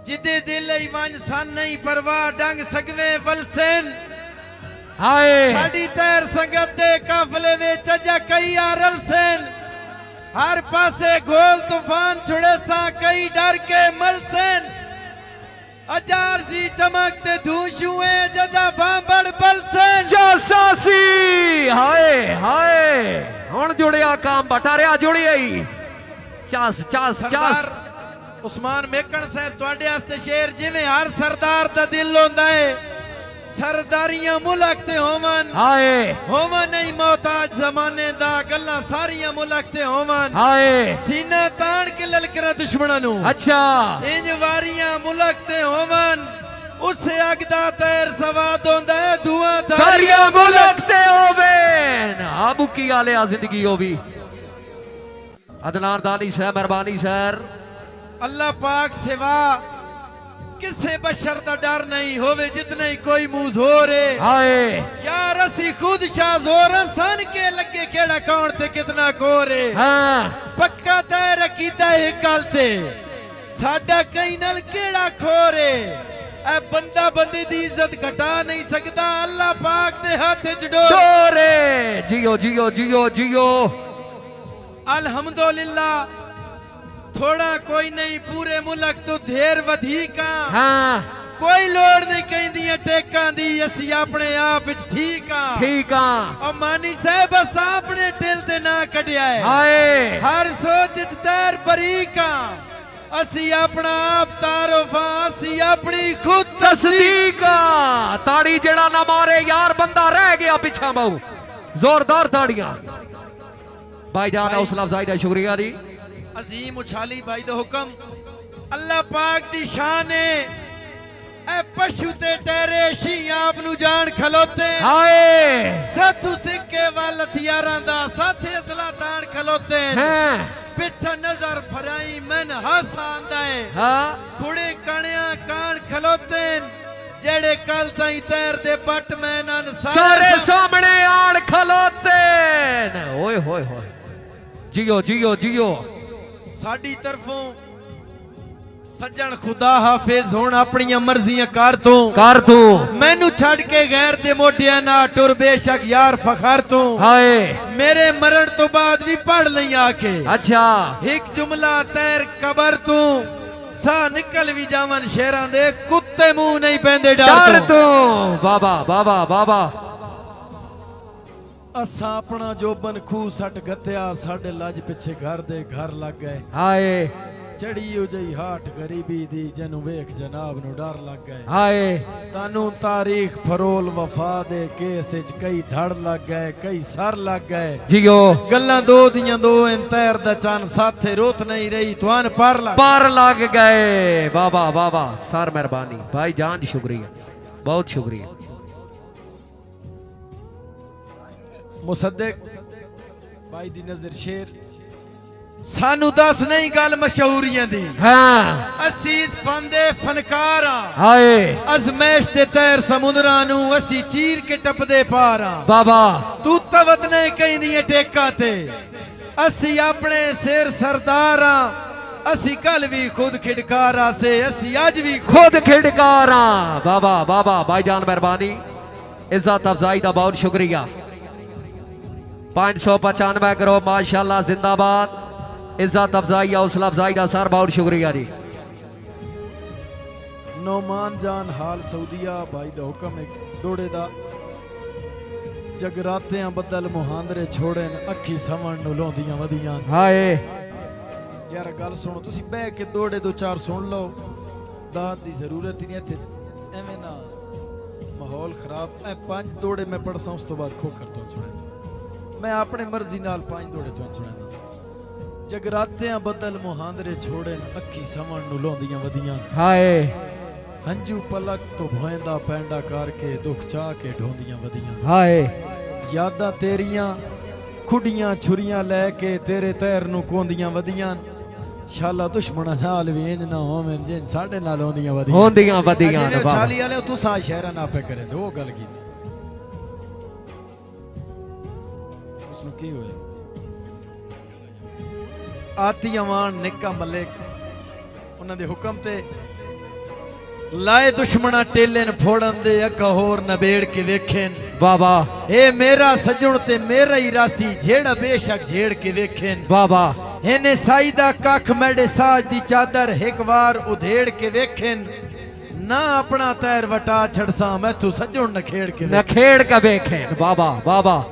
जिदे दिल वन सन नहीं परवाह डंग सकवे वलसेन हाय साडी तैर संगत दे काफले विच अजा कई आरल सेन हर पासे घोल तूफान छुड़े सा कई डर के मलसेन अजार सी चमकते धूशुए जदा बांबड़ बलसेन जासासी हाय हाय हुण जुड़िया काम बटारिया जुड़िया ही चास चास चास उस्मान मेकन साहब तुहाडे वास्ते शेर जिवें हर सरदार दा दिल होंदा है सरदारियां मुल्क ते होवन हाय होवन नहीं मोहताज जमाने दा गल्लां सारियां मुल्क ते होवन हाय सीना तान के ललकरा दुश्मनां नू अच्छा इंज वारियां मुल्क ते होवन उसे अगदा तैर सवाद होंदा है धुआं धारियां मुल्क ते होवन आबू की आलिया जिंदगी होवी अदनान दानी शहर मेहरबानी शहर अल्लाह पाक सिवा किसे बशर दा डर नहीं होवे जितने ही कोई मुंह जोर है हाय यार असी खुद शाहजोर सन के लगे केड़ा कौन ते कितना कोर है हां पक्का तैर कीता है गल ते साडा कई नाल केड़ा खोर है ए बंदा बंदे दी इज्जत घटा नहीं सकता अल्लाह पाक दे हाथ च डोर जियो जियो जियो जियो अल्हम्दुलिल्लाह थोड़ा कोई नहीं पूरे मुल्क तो ढेर वधीका हां कोई लोड़ नहीं कहंदी टेकां दी असी अपने आप विच ठीक आ और मानी साहब अस अपने दिल ते ना कढिया है हाय हर सोच च तैर बरीका असी अपना आप तारुफा असी अपनी खुद तस्दीक ताड़ी जेड़ा ना मारे यार बंदा रह गया पीछा बहु जोरदार ताड़ियां भाईजान हौसला अफजाई दा शुक्रिया जी अजीम उछाली भाई दा हुक्म अल्लाह पाक दी शान है ए पशु ते ठहरे शी आप नु जान खलोते हाय साथू सिक्के वाल हथियारां दा साथे असला तान खलोते हैं पिछा नजर फराई मन हासा आंदा है हां खुड़े कणिया कान खलोते जेड़े कल ताई तैर दे पट मैनन सारे सामने आन खलोते ओए होए होए जियो जियो जियो साडी तरफों सज्जन खुदा हाफिज होण अपनी मर्जियां कर तू मैनू छड़ के गैर दे मोढियां ना टुर बेशक यार फखर तू हाय मेरे मरण तो बाद भी पढ़ लई आके अच्छा एक जुमला तैर कबर तू सा निकल भी जावन शेरां दे कुत्ते मुंह नहीं पैंदे डर तू बाबा बाबा बाबा असा अपना जोबन खूह सट गत्या साडे लज पिछे घर दे घर लग गए हाय चढ़ी हो जई हाट गरीबी दी जनु वेख जनाब नु डर लग गए हाय तानू तारीख फरोल वफा दे केस विच कई धड़ लग गए कई सर लग गए जियो गल्लां दो दियां दो तैर दा चन साथे रोत नहीं रही तुआन पार लग गए बाबा बाबा सर मेहरबानी भाई जान शुक्रिया बहुत शुक्रिया मुसद्दिक भाई दी नजर शेर सानू दस नहीं गल मशहूरियां दी हां असीस फंदे फनकार हाय अजमैश दे तैर समुद्रां नु असी चीर के टपदे पार बाबा तू तवत नहीं कहंदी टेका ते असी अपने सिर सरदार असी कल भी खुद खिड़कारा से असी आज भी खुद खिड़कारा बाबा बाबा भाईजान मेहरबानी इज्जत अफजाई दा बहुत शुक्रिया 595 करो माशाल्लाह जिंदाबाद इज्जत अफजाई हौसला अफजाई दा सर बहुत शुक्रिया जी नौमान जान हाल सऊदिया भाई दा हुक्म एक दौड़े दा जगरातियां बदल मुहांदरे छोड़न अखी सवण नु लोंदियां वदियां हाय यार गल सुनो तुसी बह के दौड़े दो चार सुन लो दाद दी जरूरत ही नहीं थे एवें ना माहौल खराब ए 5 दौड़े मैं पढ़सा उस तो बाद खोकर तो सुने मैं अपने मर्जी नाल 5 दौड़े तो सुने जगरातियां बदल मुहांदरे छोड़न अखी सवण नु लोंदियां वदियां हाय हंजू पलक तो भोंदा पैंडा करके दुख चाह के ढोंदियां वदियां हाय यादां तेरियां खुडियां छुरियां लेके तेरे तैर नु कोंदियां वदियां शाला दुश्मन नाल भी इंज ना होवन जिन साडे नाल होंदियां वदियां बाबा छाली वाले तुसा शहरा ना पे करे वो गल की उसनु की होया आती अमान निक्का मलिक उन्हां दे हुक्म ते ਲਾਏ ਦੁਸ਼ਮਣਾ ਟੇਲੇ ਨ ਫੋੜਨ ਦੇ ਅੱਗਾ ਹੋਰ ਨਬੇੜ ਕੇ ਵੇਖੇਨ ਬਾਬਾ ਇਹ ਮੇਰਾ ਸੱਜਣ ਤੇ ਮੇਰਾ ਹੀ ਰਾਸੀ ਜਿਹੜਾ ਬੇਸ਼ੱਕ ਝੇੜ ਕੇ ਵੇਖੇਨ ਬਾਬਾ ਇਹਨੇ ਸਾਈ ਦਾ ਕੱਖ ਮੈਡੇ ਸਾਜ ਦੀ ਚਾਦਰ ਇੱਕ ਵਾਰ ਉਧੇੜ ਕੇ ਵੇਖੇਨ ਨਾ ਆਪਣਾ ਤੈਰ ਵਟਾ ਛੜਸਾਂ ਮੈਂ ਤੂੰ ਸੱਜਣ ਨਖੇੜ ਕੇ ਨਖੇੜ ਕੇ ਵੇਖੇਨ ਬਾਬਾ ਬਾਬਾ